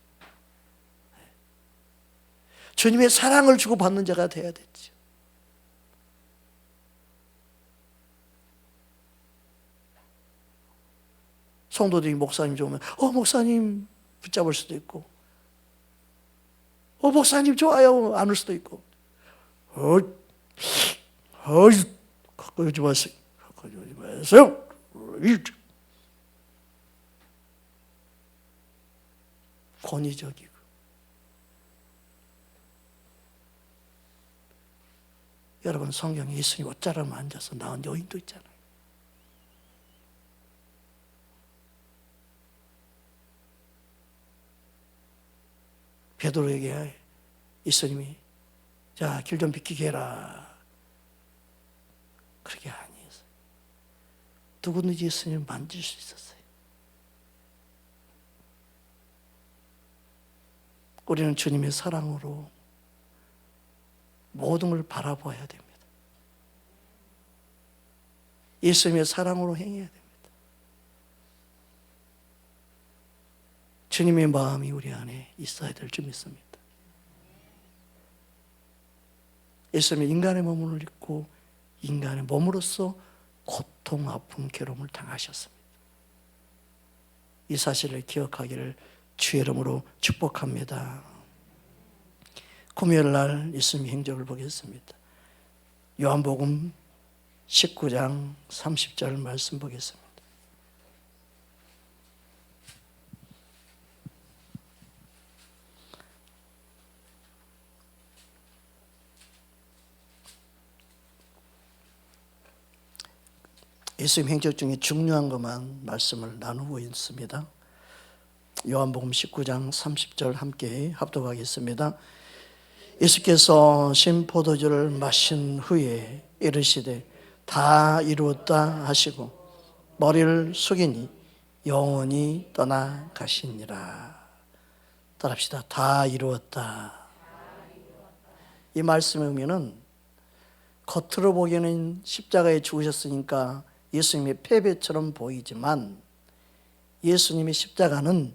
주님의 사랑을 주고받는 자가 되어야 되죠. 성도들이 목사님 좋으면 목사님 붙잡을 수도 있고, 목사님 좋아요 안을 수도 있고, 가까이 오지 마세요. 가까이 오지 마세요. 권위적이고. 여러분, 성경에 예수님 옷자락만 앉아서 나온 여인도 있잖아요. 베드로에게 예수님이 자, 길 좀 비키게 해라. 그렇게 아니었어요. 누구든지 예수님을 만질 수 있었어요. 우리는 주님의 사랑으로 모든 걸 바라봐야 됩니다. 예수님의 사랑으로 행해야 됩니다. 주님의 마음이 우리 안에 있어야 될 줄 믿습니다. 예수님은 인간의 몸을 입고 인간의 몸으로서 고통, 아픔, 괴로움을 당하셨습니다. 이 사실을 기억하기를 주의 이름으로 축복합니다. 금요일 날 예수님 행적을 보겠습니다. 요한복음 19장 30절 말씀 보겠습니다. 예수님 행적 중에 중요한 것만 말씀을 나누고 있습니다. 요한복음 19장 30절 함께 합독하겠습니다. 예수께서 신 포도주를 마신 후에 이르시되 다 이루었다 하시고 머리를 숙이니 영원히 떠나가시니라. 따라합시다. 다 이루었다. 이 말씀의 의미는 겉으로 보기에는 십자가에 죽으셨으니까 예수님의 패배처럼 보이지만 예수님의 십자가는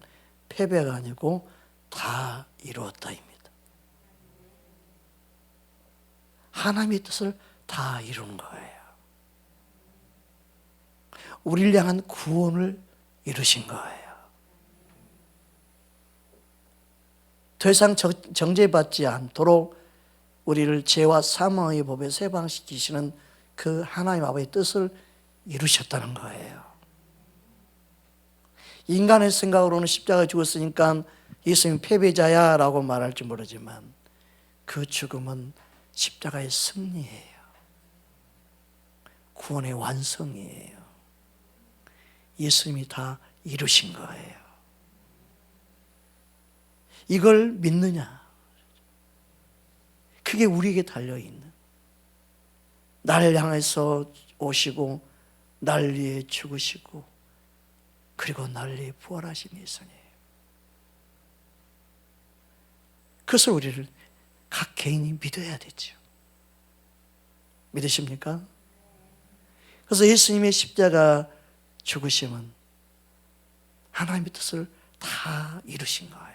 패배가 아니고 다 이루었다입니다. 하나님의 뜻을 다 이룬 거예요. 우리를 향한 구원을 이루신 거예요. 더 이상 정죄받지 않도록 우리를 죄와 사망의 법에서 해방시키시는 그 하나님 아버지의 뜻을 이루셨다는 거예요. 인간의 생각으로는 십자가에 죽었으니까 예수님 패배자야 라고 말할지 모르지만 그 죽음은 십자가의 승리예요. 구원의 완성이에요. 예수님이 다 이루신 거예요. 이걸 믿느냐? 그게 우리에게 달려있는, 나를 향해서 오시고 날 위해 죽으시고 그리고 날 위해 부활하신 예수님이에요. 그것을 우리를 각 개인이 믿어야 되죠. 믿으십니까? 그래서 예수님의 십자가 죽으심은 하나님의 뜻을 다 이루신 거예요.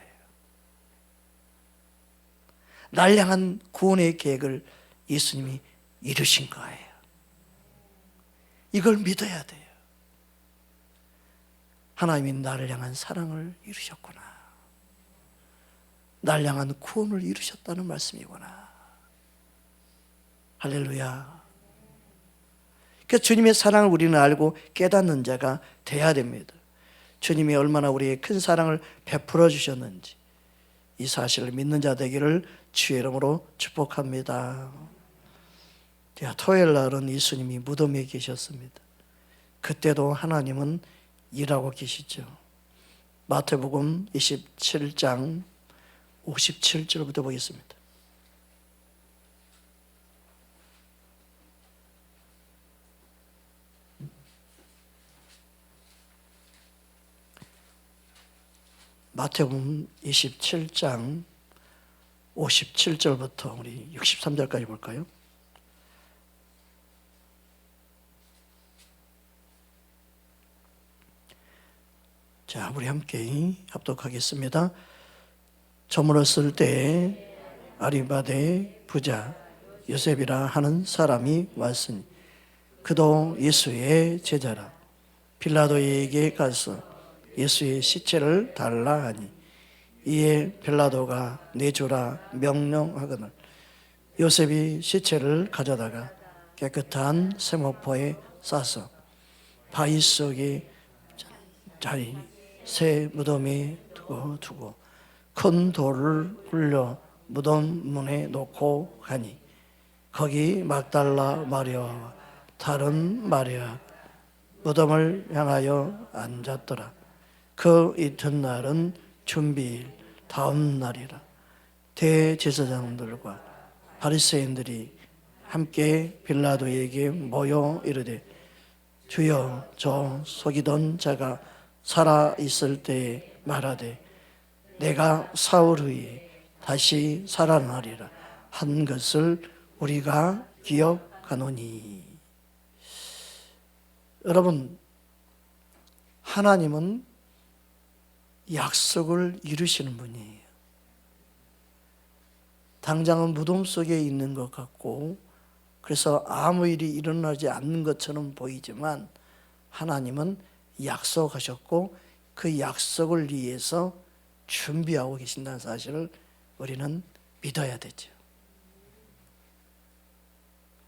날 향한 구원의 계획을 예수님이 이루신 거예요. 이걸 믿어야 돼요. 하나님이 나를 향한 사랑을 이루셨구나. 날 향한 구원을 이루셨다는 말씀이구나. 할렐루야. 그러니까 주님의 사랑을 우리는 알고 깨닫는 자가 돼야 됩니다. 주님이 얼마나 우리에게 큰 사랑을 베풀어 주셨는지 이 사실을 믿는 자 되기를 주의 이름으로 축복합니다. 토요일 날은 예수님이 무덤에 계셨습니다. 그때도 하나님은 일하고 계시죠. 마태복음 27장 57절부터 보겠습니다. 마태복음 27장 57절부터 우리 63절까지 볼까요? 자, 우리 함께 합독하겠습니다. 저물었을 때 아리마대 부자 요셉이라 하는 사람이 왔으니 그도 예수의 제자라. 빌라도에게 가서 예수의 시체를 달라 하니 이에 빌라도가 내주라 명령하거늘 요셉이 시체를 가져다가 깨끗한 세모포에 싸서 바위 속에 자리 새 무덤에 두고 큰 돌을 굴려 무덤 문에 놓고 가니 거기 막달라 마리아와 다른 마리아 무덤을 향하여 앉았더라. 그 이튿날은 준비일 다음 날이라. 대제사장들과 바리새인들이 함께 빌라도에게 모여 이르되 주여 저 속이던 자가 살아 있을 때에 말하되 내가 사흘 후에 다시 살아나리라 한 것을 우리가 기억하노니. 여러분, 하나님은 약속을 이루시는 분이에요. 당장은 무덤 속에 있는 것 같고 그래서 아무 일이 일어나지 않는 것처럼 보이지만 하나님은 약속하셨고 그 약속을 위해서 준비하고 계신다는 사실을 우리는 믿어야 되죠.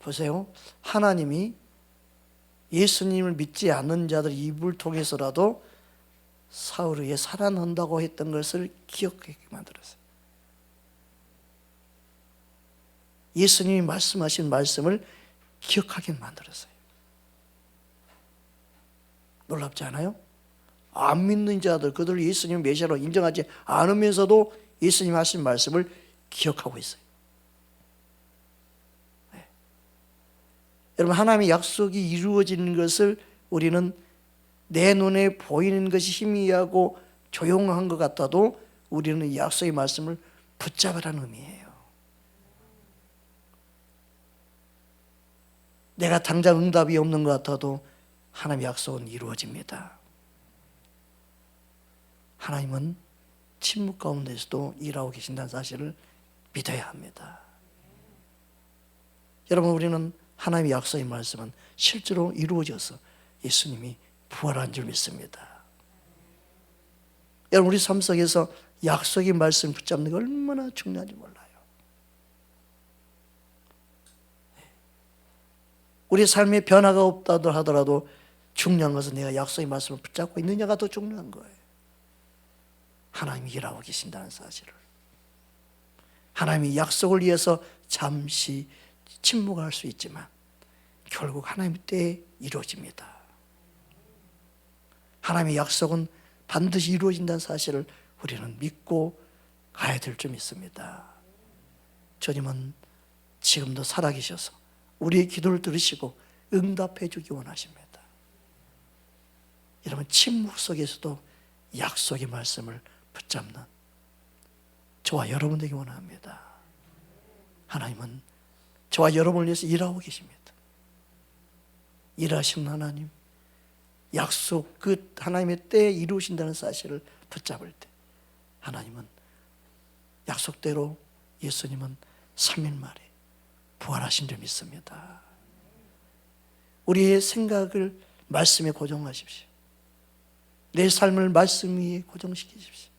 보세요. 하나님이 예수님을 믿지 않는 자들 입을 통해서라도 사울을 위해 살아난다고 했던 것을 기억하게 만들었어요. 예수님이 말씀하신 말씀을 기억하게 만들었어요. 놀랍지 않아요? 안 믿는 자들, 그들 예수님 메시아로 인정하지 않으면서도 예수님 하신 말씀을 기억하고 있어요. 네. 여러분, 하나님의 약속이 이루어지는 것을 우리는 내 눈에 보이는 것이 희미하고 조용한 것 같아도 우리는 이 약속의 말씀을 붙잡으라는 의미예요. 내가 당장 응답이 없는 것 같아도 하나님의 약속은 이루어집니다. 하나님은 침묵 가운데서도 일하고 계신다는 사실을 믿어야 합니다. 여러분, 우리는 하나님의 약속의 말씀은 실제로 이루어져서 예수님이 부활한 줄 믿습니다. 여러분, 우리 삶 속에서 약속의 말씀 붙잡는 게 얼마나 중요한지 몰라요. 우리 삶에 변화가 없다 하더라도 중요한 것은 내가 약속의 말씀을 붙잡고 있느냐가 더 중요한 거예요. 하나님이 일하고 계신다는 사실을. 하나님이 약속을 위해서 잠시 침묵할 수 있지만 결국 하나님의 때에 이루어집니다. 하나님의 약속은 반드시 이루어진다는 사실을 우리는 믿고 가야 될 줄 믿습니다. 주님은 지금도 살아계셔서 우리의 기도를 들으시고 응답해 주기 원하십니다. 여러분, 침묵 속에서도 약속의 말씀을 붙잡는 저와 여러분 되기 원합니다. 하나님은 저와 여러분을 위해서 일하고 계십니다. 일하시는 하나님, 약속 그 하나님의 때에 이루신다는 사실을 붙잡을 때 하나님은 약속대로 예수님은 3일 만에 부활하신 줄 믿습니다. 우리의 생각을 말씀에 고정하십시오. 내 삶을 말씀 위에 고정시키십시오.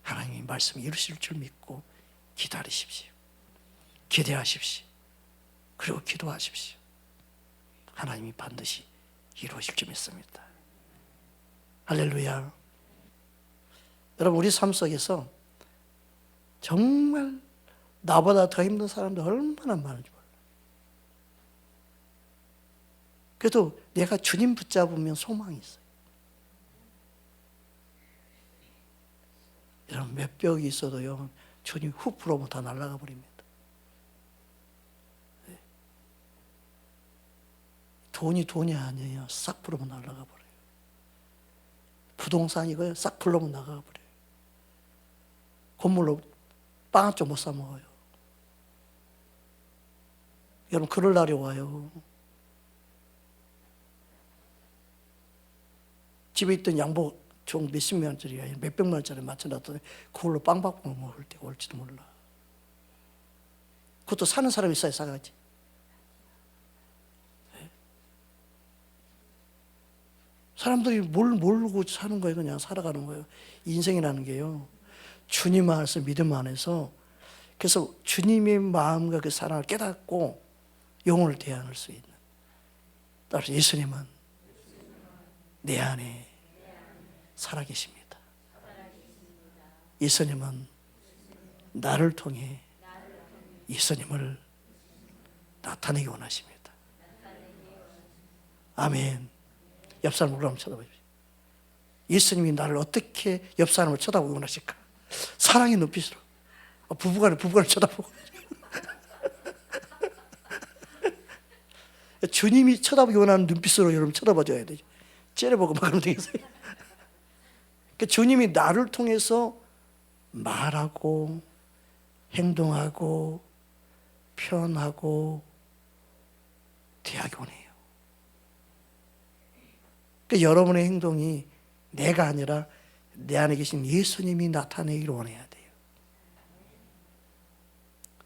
하나님이 말씀을 이루실 줄 믿고 기다리십시오. 기대하십시오. 그리고 기도하십시오. 하나님이 반드시 이루어질 줄 믿습니다. 할렐루야. 여러분, 우리 삶 속에서 정말 나보다 더 힘든 사람들 얼마나 많은지 몰라요. 그래도 내가 주님 붙잡으면 소망이 있어요. 여러분, 몇 벽이 있어도요, 주님 훅 불어오면 다 날아가 버립니다. 네. 돈이 아니에요. 싹 불어오면 날아가 버려요. 부동산이고요, 싹 불어오면 나가 버려요. 건물로 빵 한 쪽 못 사 먹어요. 여러분, 그럴 날이 와요. 집에 있던 양복 총 몇십만 원짜리가 몇백만 원짜리 맞춰놨더니 그걸로 빵 바꿔 먹을 때가 올지도 몰라. 그것도 사는 사람이 있어야 사가지. 네. 사람들이 뭘 모르고 사는 거예요. 그냥 살아가는 거예요. 인생이라는 게요, 주님 안에서 믿음 안에서, 그래서 주님의 마음과 그 사랑을 깨닫고 영혼을 대항할 수 있는, 따라서 예수님은 내 안에 살아계십니다. 예수님은 나를 통해 예수님을 나타내기 원하십니다. 아멘. 옆 사람을 한번 쳐다보십시오. 예수님이 나를 어떻게 옆 사람을 쳐다보기 원하실까? 사랑의 눈빛으로. 부부간을 쳐다보고. 주님이 쳐다보기 원하는 눈빛으로 여러분 쳐다봐줘야 되죠. 째려보고 막 그러면 되겠어요. 그러니까 주님이 나를 통해서 말하고 행동하고 표현하고 대하기 원해요. 그러니까 여러분의 행동이 내가 아니라 내 안에 계신 예수님이 나타내기를 원해야 돼요.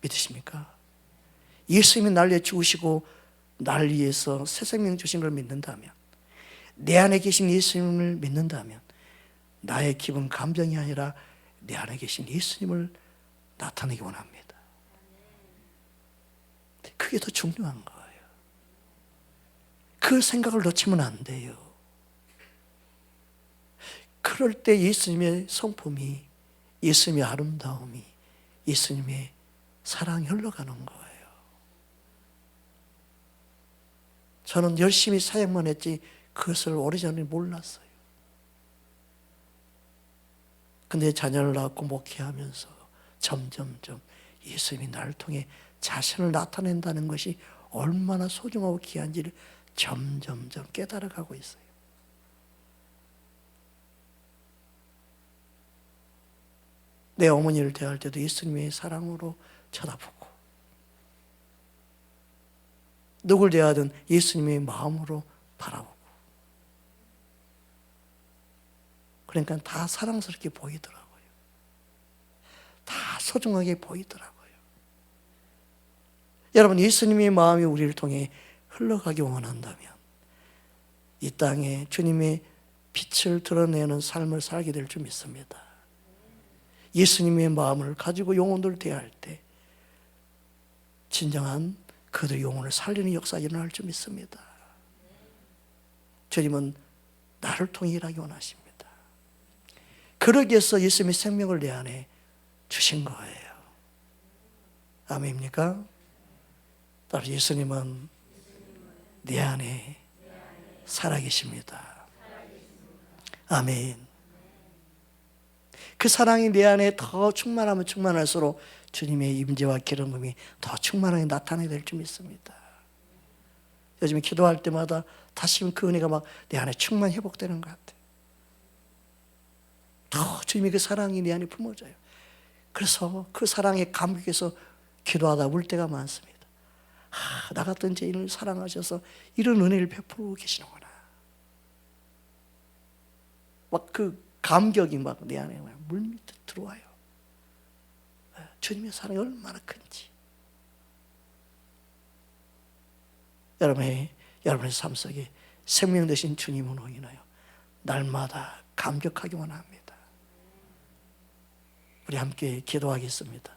믿으십니까? 예수님이 날 위해 죽으시고 날 위해서 새 생명 주신 걸 믿는다면, 내 안에 계신 예수님을 믿는다면 나의 기분, 감정이 아니라 내 안에 계신 예수님을 나타내기 원합니다. 그게 더 중요한 거예요. 그 생각을 놓치면 안 돼요. 그럴 때 예수님의 성품이, 예수님의 아름다움이, 예수님의 사랑이 흘러가는 거예요. 저는 열심히 사역만 했지 그것을 오래전에 몰랐어요. 근데 자녀를 낳고 목회하면서 점점점 예수님이 나를 통해 자신을 나타낸다는 것이 얼마나 소중하고 귀한지를 점점점 깨달아가고 있어요. 내 어머니를 대할 때도 예수님의 사랑으로 쳐다보고, 누굴 대하든 예수님의 마음으로 바라보고, 그러니까 다 사랑스럽게 보이더라고요. 다 소중하게 보이더라고요. 여러분, 예수님의 마음이 우리를 통해 흘러가기 원한다면 이 땅에 주님의 빛을 드러내는 삶을 살게 될 줄 믿습니다. 예수님의 마음을 가지고 영혼들을 대할 때 진정한 그들의 영혼을 살리는 역사가 일어날 줄 믿습니다. 주님은 나를 통해 일하기 원하십니다. 그러기 위해서 예수님의 생명을 내 안에 주신 거예요. 아멘입니까? 따라서 예수님은 내 안에 살아계십니다. 아멘. 그 사랑이 내 안에 더 충만하면 충만할수록 주님의 임재와 기름 부음이 더 충만하게 나타나게 될 줄 믿습니다. 요즘에 기도할 때마다 다시 그 은혜가 막 내 안에 충만히 회복되는 것 같아요. 더 주님의 그 사랑이 내 안에 품어져요. 그래서 그 사랑에 감격해서 기도하다 울 때가 많습니다. 나 같은 죄인을 사랑하셔서 이런 은혜를 베풀고 계시는구나. 막 그 감격이 막 내 안에 물밑에 들어와요. 주님의 사랑이 얼마나 큰지. 여러분의 삶 속에 생명 되신 주님으로 인하여 날마다 감격하기 원합니다. 우리 함께 기도하겠습니다.